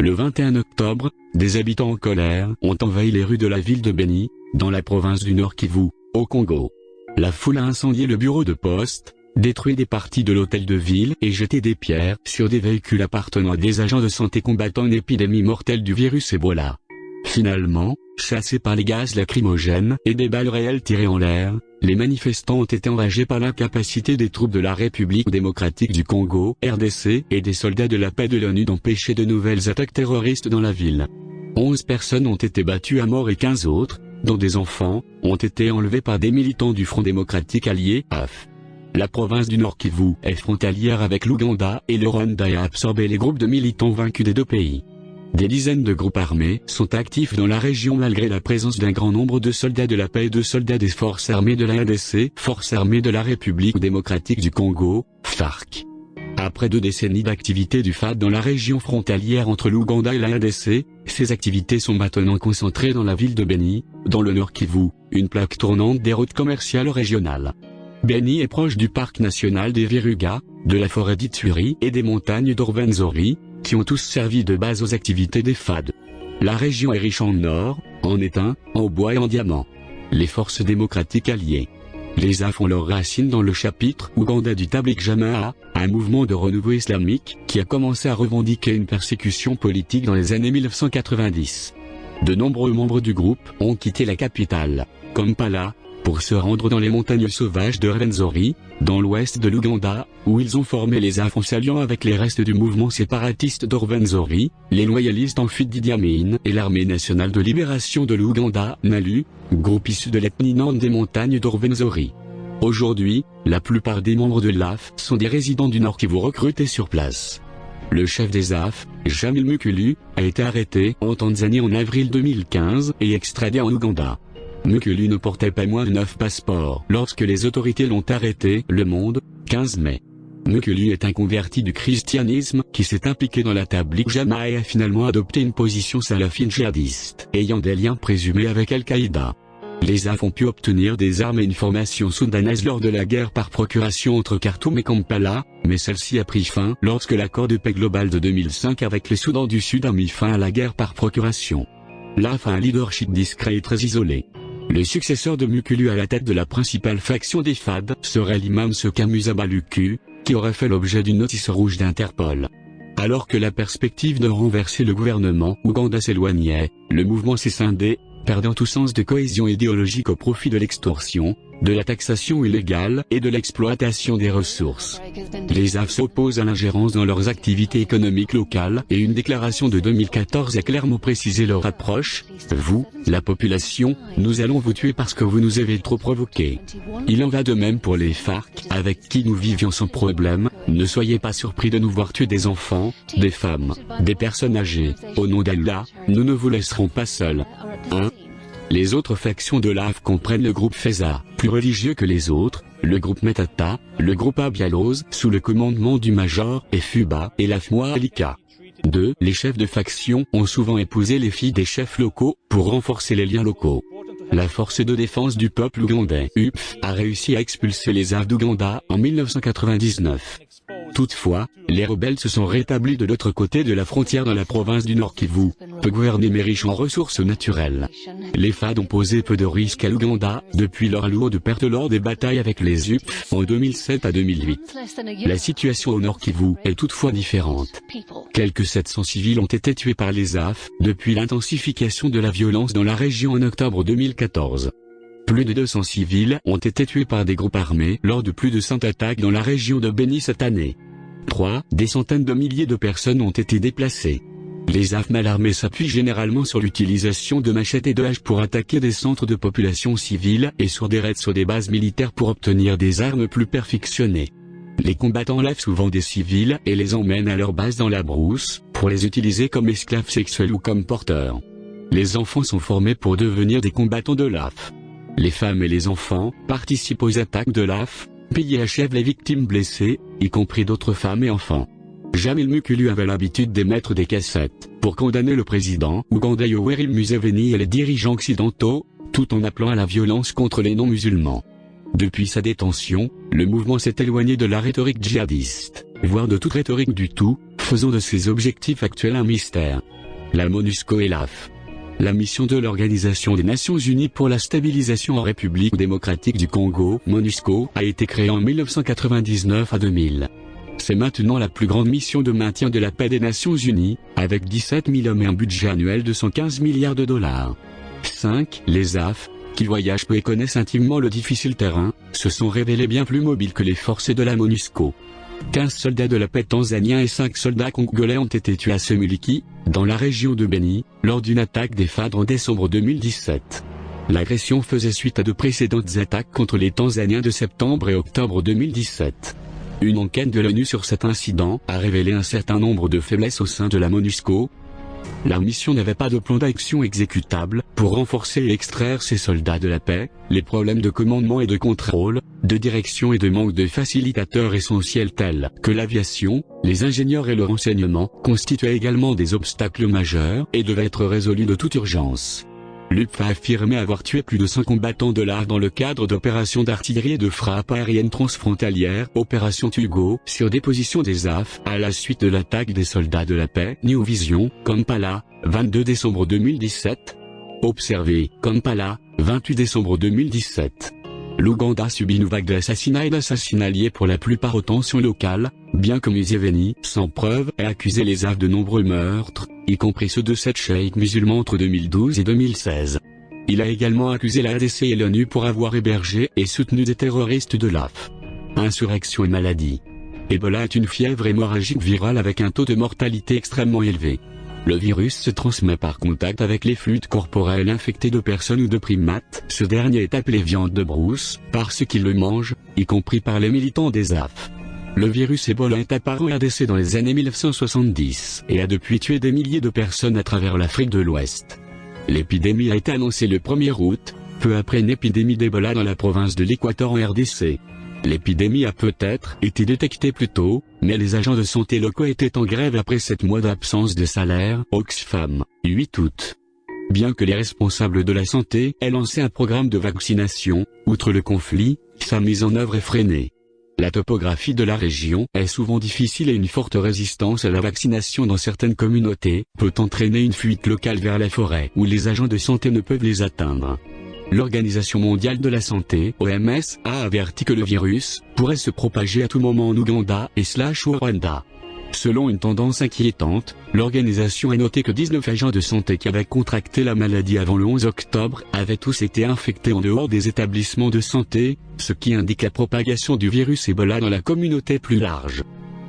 Le 21 octobre, des habitants en colère ont envahi les rues de la ville de Beni, dans la province du Nord Kivu, au Congo. La foule a incendié le bureau de poste, détruit des parties de l'hôtel de ville et jeté des pierres sur des véhicules appartenant à des agents de santé combattant une épidémie mortelle du virus Ebola. Finalement, chassés par les gaz lacrymogènes et des balles réelles tirées en l'air, les manifestants ont été enragés par l'incapacité des troupes de la République démocratique du Congo, RDC, et des soldats de la paix de l'ONU d'empêcher de nouvelles attaques terroristes dans la ville. 11 personnes ont été battues à mort et 15 autres, dont des enfants, ont été enlevés par des militants du Front démocratique allié, AF. La province du Nord Kivu est frontalière avec l'Ouganda et le Rwanda et a absorbé les groupes de militants vaincus des deux pays. Des dizaines de groupes armés sont actifs dans la région malgré la présence d'un grand nombre de soldats de la paix et de soldats des forces armées de la RDC, Forces armées de la République démocratique du Congo, FARC. Après 2 décennies d'activité du FAD dans la région frontalière entre l'Ouganda et la RDC, ces activités sont maintenant concentrées dans la ville de Beni, dans le Nord Kivu, une plaque tournante des routes commerciales régionales. Beni est proche du parc national des Virunga, de la forêt d'Ituri et des montagnes d'Orwenzori, qui ont tous servi de base aux activités des FAD. La région est riche en or, en étain, en bois et en diamants. Les forces démocratiques alliées. Les AF ont leurs racines dans le chapitre Ouganda du Tabligh Jamaa, un mouvement de renouveau islamique qui a commencé à revendiquer une persécution politique dans les années 1990. De nombreux membres du groupe ont quitté la capitale, Kampala, pour se rendre dans les montagnes sauvages de Rwenzori, dans l'ouest de l'Ouganda, où ils ont formé les AF en s'alliant avec les restes du mouvement séparatiste d'Orwenzori, les loyalistes en fuite d'Idi Amin et l'armée nationale de libération de l'Ouganda, NALU, groupe issu de l'ethnie nord des montagnes d'Orwenzori. Aujourd'hui, la plupart des membres de l'AF sont des résidents du Nord Kivu recrutés sur place. Le chef des AF, Jamil Mukulu, a été arrêté en Tanzanie en avril 2015 et extradé en Ouganda. Mukulu ne portait pas moins de 9 passeports lorsque les autorités l'ont arrêté, Le Monde, 15 mai. Mukulu est un converti du christianisme qui s'est impliqué dans la Tabligh Jamaa et a finalement adopté une position salafiste djihadiste, ayant des liens présumés avec Al-Qaïda. Les AF ont pu obtenir des armes et une formation soudanaise lors de la guerre par procuration entre Khartoum et Kampala, mais celle-ci a pris fin lorsque l'accord de paix global de 2005 avec les Soudans du Sud a mis fin à la guerre par procuration. L'AF a un leadership discret et très isolé. Le successeur de Mukulu à la tête de la principale faction des FAD serait l'imam Seka Musa Baluku, qui aurait fait l'objet d'une notice rouge d'Interpol. Alors que la perspective de renverser le gouvernement ougandais s'éloignait, le mouvement s'est scindé, perdant tout sens de cohésion idéologique au profit de l'extorsion, de la taxation illégale et de l'exploitation des ressources. Les AF s'opposent à l'ingérence dans leurs activités économiques locales et une déclaration de 2014 a clairement précisé leur approche. Vous, la population, nous allons vous tuer parce que vous nous avez trop provoqués. Il en va de même pour les FARC, avec qui nous vivions sans problème. Ne soyez pas surpris de nous voir tuer des enfants, des femmes, des personnes âgées. Au nom d'Allah, nous ne vous laisserons pas seuls. 1. Les autres factions de l'AF comprennent le groupe Feza, plus religieux que les autres, le groupe Metata, le groupe Abialose sous le commandement du Major et Fuba et l'AFMOA Alika. 2. Les chefs de faction ont souvent épousé les filles des chefs locaux pour renforcer les liens locaux. La force de défense du peuple ougandais, UPF, a réussi à expulser les AF d'Ouganda en 1999. Toutefois, les rebelles se sont rétablis de l'autre côté de la frontière dans la province du Nord Kivu, peu gouvernée mais riche en ressources naturelles. Les FAD ont posé peu de risques à l'Ouganda, depuis leur lourde perte lors des batailles avec les UPF en 2007 à 2008. La situation au Nord Kivu est toutefois différente. Quelques 700 civils ont été tués par les AF, depuis l'intensification de la violence dans la région en octobre 2014. Plus de 200 civils ont été tués par des groupes armés lors de plus de 100 attaques dans la région de Beni cette année. 3. Des centaines de milliers de personnes ont été déplacées. Les AF mal armés s'appuient généralement sur l'utilisation de machettes et de haches pour attaquer des centres de population civile et sur des raids sur des bases militaires pour obtenir des armes plus perfectionnées. Les combattants lèvent souvent des civils et les emmènent à leur base dans la brousse, pour les utiliser comme esclaves sexuels ou comme porteurs. Les enfants sont formés pour devenir des combattants de l'AF. Les femmes et les enfants participent aux attaques de l'AF, pillent et achèvent les victimes blessées, y compris d'autres femmes et enfants. Jamil Mukulu avait l'habitude d'émettre des cassettes pour condamner le président ougandais Yoweri Museveni et les dirigeants occidentaux, tout en appelant à la violence contre les non-musulmans. Depuis sa détention, le mouvement s'est éloigné de la rhétorique djihadiste, voire de toute rhétorique du tout, faisant de ses objectifs actuels un mystère. La MONUSCO et l'AF. La mission de l'Organisation des Nations Unies pour la stabilisation en République démocratique du Congo, MONUSCO, a été créée en 1999 à 2000. C'est maintenant la plus grande mission de maintien de la paix des Nations Unies, avec 17 000 hommes et un budget annuel de 115 milliards de dollars. 5. Les AF, qui voyagent peu et connaissent intimement le difficile terrain, se sont révélés bien plus mobiles que les forces de la MONUSCO. 15 soldats de la paix tanzaniens et 5 soldats congolais ont été tués à Semuliki, dans la région de Beni, lors d'une attaque des FADR en décembre 2017. L'agression faisait suite à de précédentes attaques contre les Tanzaniens de septembre et octobre 2017. Une enquête de l'ONU sur cet incident a révélé un certain nombre de faiblesses au sein de la MONUSCO. La mission n'avait pas de plan d'action exécutable pour renforcer et extraire ces soldats de la paix. Les problèmes de commandement et de contrôle, de direction et de manque de facilitateurs essentiels tels que l'aviation, les ingénieurs et le renseignement constituaient également des obstacles majeurs et devaient être résolus de toute urgence. L'UPF a affirmé avoir tué plus de 100 combattants de l'AF dans le cadre d'opérations d'artillerie et de frappes aériennes transfrontalières, opération Tugo, sur des positions des AF, à la suite de l'attaque des soldats de la paix, New Vision, Kampala, 22 décembre 2017. Observé, Kampala, 28 décembre 2017. L'Ouganda subit une vague d'assassinats et d'assassinats liés pour la plupart aux tensions locales, bien que Museveni, sans preuve, ait accusé les AF de nombreux meurtres, y compris ceux de 7 cheikh musulmans entre 2012 et 2016. Il a également accusé la RDC et l'ONU pour avoir hébergé et soutenu des terroristes de l'AF. Insurrection et maladie. Ebola est une fièvre hémorragique virale avec un taux de mortalité extrêmement élevé. Le virus se transmet par contact avec les fluides corporels infectés de personnes ou de primates. Ce dernier est appelé viande de brousse, par ceux qui le mangent, y compris par les militants des AF. Le virus Ebola est apparu en RDC dans les années 1970 et a depuis tué des milliers de personnes à travers l'Afrique de l'Ouest. L'épidémie a été annoncée le 1er août, peu après une épidémie d'Ebola dans la province de l'Équateur en RDC. L'épidémie a peut-être été détectée plus tôt, mais les agents de santé locaux étaient en grève après 7 mois d'absence de salaire. Oxfam, 8 août. Bien que les responsables de la santé aient lancé un programme de vaccination, outre le conflit, sa mise en œuvre est freinée. La topographie de la région est souvent difficile et une forte résistance à la vaccination dans certaines communautés peut entraîner une fuite locale vers la forêt où les agents de santé ne peuvent les atteindre. L'Organisation mondiale de la santé, OMS, a averti que le virus pourrait se propager à tout moment en Ouganda et au Rwanda. Selon une tendance inquiétante, l'organisation a noté que 19 agents de santé qui avaient contracté la maladie avant le 11 octobre avaient tous été infectés en dehors des établissements de santé, ce qui indique la propagation du virus Ebola dans la communauté plus large.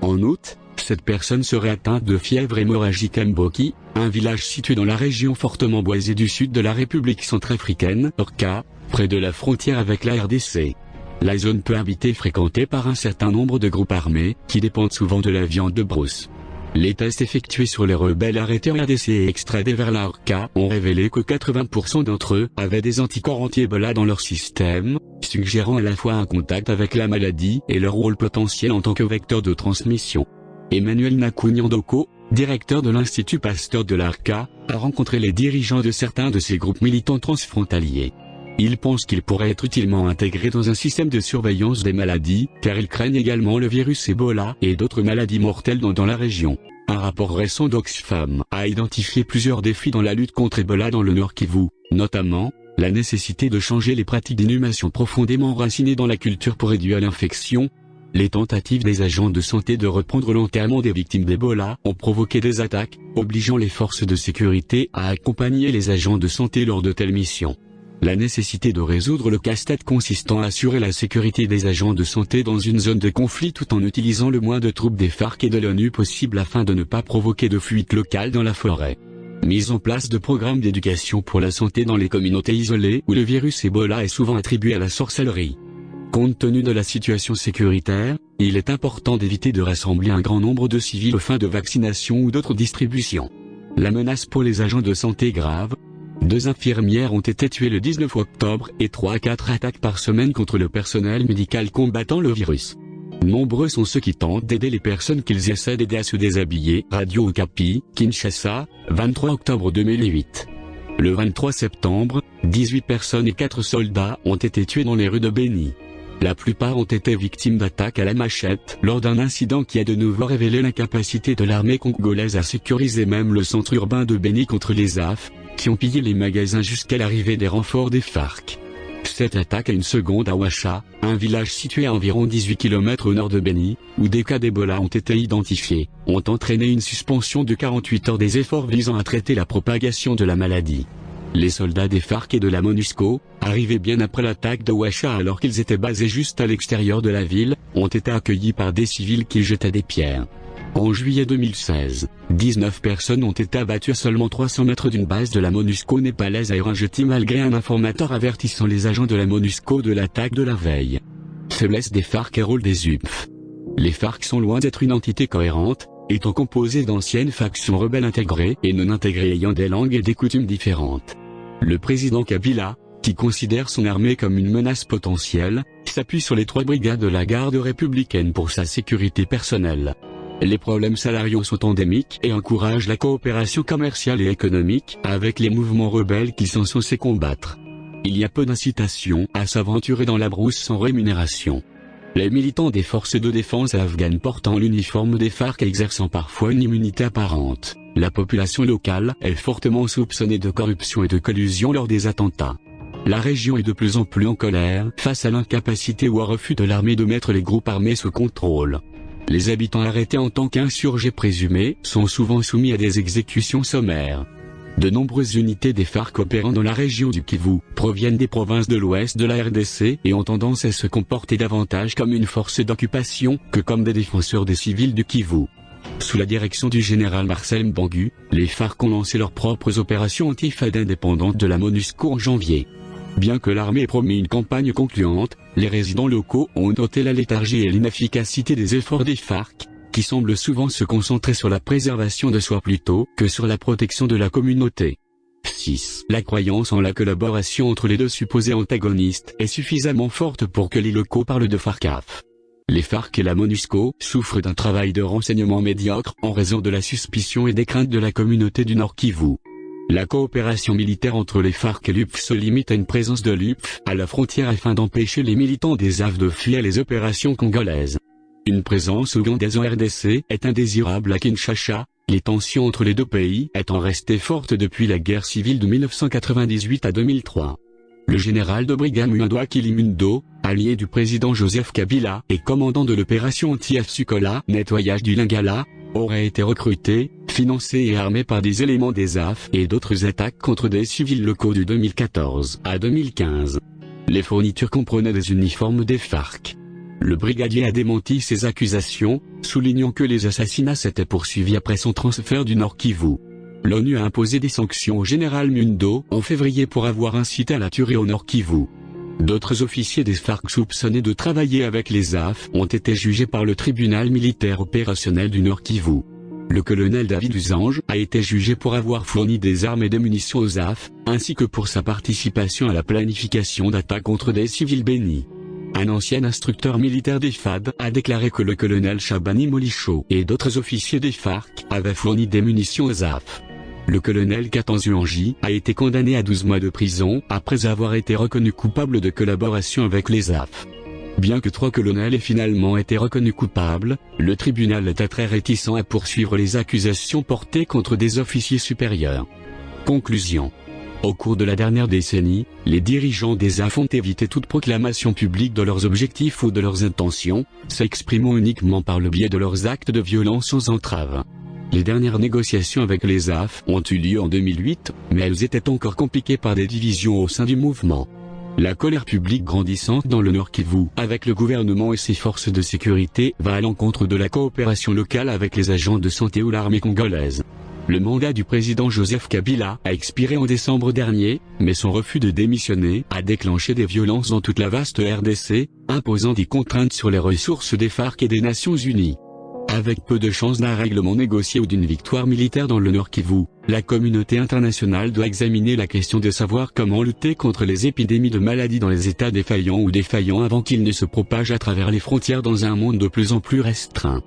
En août, cette personne serait atteinte de fièvre hémorragique à Mboki, un village situé dans la région fortement boisée du sud de la République centrafricaine, Orca, près de la frontière avec la RDC. La zone peut habiter et fréquentée par un certain nombre de groupes armés, qui dépendent souvent de la viande de brousse. Les tests effectués sur les rebelles arrêtés en RDC et extradés vers la Orca ont révélé que 80% d'entre eux avaient des anticorps anti-Ebola dans leur système, suggérant à la fois un contact avec la maladie et leur rôle potentiel en tant que vecteur de transmission. Emmanuel Nakunyandoko, directeur de l'Institut Pasteur de l'Arca, a rencontré les dirigeants de certains de ces groupes militants transfrontaliers. Il pense qu'ils pourraient être utilement intégrés dans un système de surveillance des maladies, car ils craignent également le virus Ebola et d'autres maladies mortelles dans la région. Un rapport récent d'Oxfam a identifié plusieurs défis dans la lutte contre Ebola dans le Nord Kivu, notamment la nécessité de changer les pratiques d'inhumation profondément enracinées dans la culture pour réduire l'infection. Les tentatives des agents de santé de reprendre l'enterrement des victimes d'Ebola ont provoqué des attaques, obligeant les forces de sécurité à accompagner les agents de santé lors de telles missions. La nécessité de résoudre le casse-tête consistant à assurer la sécurité des agents de santé dans une zone de conflit tout en utilisant le moins de troupes des FARC et de l'ONU possible afin de ne pas provoquer de fuite locale dans la forêt. Mise en place de programmes d'éducation pour la santé dans les communautés isolées où le virus Ebola est souvent attribué à la sorcellerie. Compte tenu de la situation sécuritaire, il est important d'éviter de rassembler un grand nombre de civils aux fins de vaccination ou d'autres distributions. La menace pour les agents de santé est grave. 2 infirmières ont été tuées le 19 octobre et 3 à 4 attaques par semaine contre le personnel médical combattant le virus. Nombreux sont ceux qui tentent d'aider les personnes qu'ils essaient d'aider à se déshabiller. Radio Okapi, Kinshasa, 23 octobre 2008. Le 23 septembre, 18 personnes et 4 soldats ont été tués dans les rues de Beni. La plupart ont été victimes d'attaques à la machette lors d'un incident qui a de nouveau révélé l'incapacité de l'armée congolaise à sécuriser même le centre urbain de Beni contre les AF, qui ont pillé les magasins jusqu'à l'arrivée des renforts des FARC. Cette attaque a une seconde à Ouacha, un village situé à environ 18 km au nord de Beni, où des cas d'Ebola ont été identifiés, ont entraîné une suspension de 48 heures des efforts visant à traiter la propagation de la maladie. Les soldats des FARC et de la MONUSCO, arrivés bien après l'attaque de Ouacha alors qu'ils étaient basés juste à l'extérieur de la ville, ont été accueillis par des civils qui jetaient des pierres. En juillet 2016, 19 personnes ont été abattues à seulement 300 mètres d'une base de la MONUSCO népalaise à Eringeti malgré un informateur avertissant les agents de la MONUSCO de l'attaque de la veille. Faiblesse des FARC et rôle des UPF. Les FARC sont loin d'être une entité cohérente, étant composées d'anciennes factions rebelles intégrées et non intégrées ayant des langues et des coutumes différentes. Le président Kabila, qui considère son armée comme une menace potentielle, s'appuie sur les 3 brigades de la garde républicaine pour sa sécurité personnelle. Les problèmes salariaux sont endémiques et encouragent la coopération commerciale et économique avec les mouvements rebelles qui sont censés combattre. Il y a peu d'incitation à s'aventurer dans la brousse sans rémunération. Les militants des forces de défense afghanes portant l'uniforme des FARC et exerçant parfois une immunité apparente. La population locale est fortement soupçonnée de corruption et de collusion lors des attentats. La région est de plus en plus en colère face à l'incapacité ou au refus de l'armée de mettre les groupes armés sous contrôle. Les habitants arrêtés en tant qu'insurgés présumés sont souvent soumis à des exécutions sommaires. De nombreuses unités des FARC opérant dans la région du Kivu proviennent des provinces de l'ouest de la RDC et ont tendance à se comporter davantage comme une force d'occupation que comme des défenseurs des civils du Kivu. Sous la direction du général Marcel Mbangu, les FARC ont lancé leurs propres opérations anti-FAD indépendantes de la MONUSCO en janvier. Bien que l'armée ait promis une campagne concluante, les résidents locaux ont noté la léthargie et l'inefficacité des efforts des FARC, qui semblent souvent se concentrer sur la préservation de soi plutôt que sur la protection de la communauté. 6. La croyance en la collaboration entre les deux supposés antagonistes est suffisamment forte pour que les locaux parlent de FARCAF. Les FARC et la MONUSCO souffrent d'un travail de renseignement médiocre en raison de la suspicion et des craintes de la communauté du Nord Kivu. La coopération militaire entre les FARC et l'UPF se limite à une présence de l'UPF à la frontière afin d'empêcher les militants des AF de fuir les opérations congolaises. Une présence ougandaise en RDC est indésirable à Kinshasa, les tensions entre les deux pays étant restées fortes depuis la guerre civile de 1998 à 2003. Le général de brigade Muindo Kilimundo, allié du président Joseph Kabila et commandant de l'opération anti-F Sukola, nettoyage du Lingala, aurait été recruté, financé et armé par des éléments des AF et d'autres attaques contre des civils locaux du 2014 à 2015. Les fournitures comprenaient des uniformes des FARC. Le brigadier a démenti ces accusations, soulignant que les assassinats s'étaient poursuivis après son transfert du Nord Kivu. L'ONU a imposé des sanctions au général Muindo en février pour avoir incité à la tuerie au Nord Kivu. D'autres officiers des FARC soupçonnés de travailler avec les AF ont été jugés par le tribunal militaire opérationnel du Nord Kivu. Le colonel David Uzange a été jugé pour avoir fourni des armes et des munitions aux AF, ainsi que pour sa participation à la planification d'attaques contre des civils bénis. Un ancien instructeur militaire des FAD a déclaré que le colonel Chabani Molicho et d'autres officiers des FARC avaient fourni des munitions aux AF. Le colonel Katanzuanji a été condamné à 12 mois de prison après avoir été reconnu coupable de collaboration avec les AF. Bien que 3 colonels aient finalement été reconnus coupables, le tribunal était très réticent à poursuivre les accusations portées contre des officiers supérieurs. Conclusion. Au cours de la dernière décennie, les dirigeants des AF ont évité toute proclamation publique de leurs objectifs ou de leurs intentions, s'exprimant uniquement par le biais de leurs actes de violence sans entrave. Les dernières négociations avec les AF ont eu lieu en 2008, mais elles étaient encore compliquées par des divisions au sein du mouvement. La colère publique grandissante dans le Nord Kivu avec le gouvernement et ses forces de sécurité va à l'encontre de la coopération locale avec les agents de santé ou l'armée congolaise. Le mandat du président Joseph Kabila a expiré en décembre dernier, mais son refus de démissionner a déclenché des violences dans toute la vaste RDC, imposant des contraintes sur les ressources des FARC et des Nations Unies. Avec peu de chances d'un règlement négocié ou d'une victoire militaire dans le Nord Kivu, la communauté internationale doit examiner la question de savoir comment lutter contre les épidémies de maladies dans les États défaillants ou défaillants avant qu'ils ne se propagent à travers les frontières dans un monde de plus en plus restreint.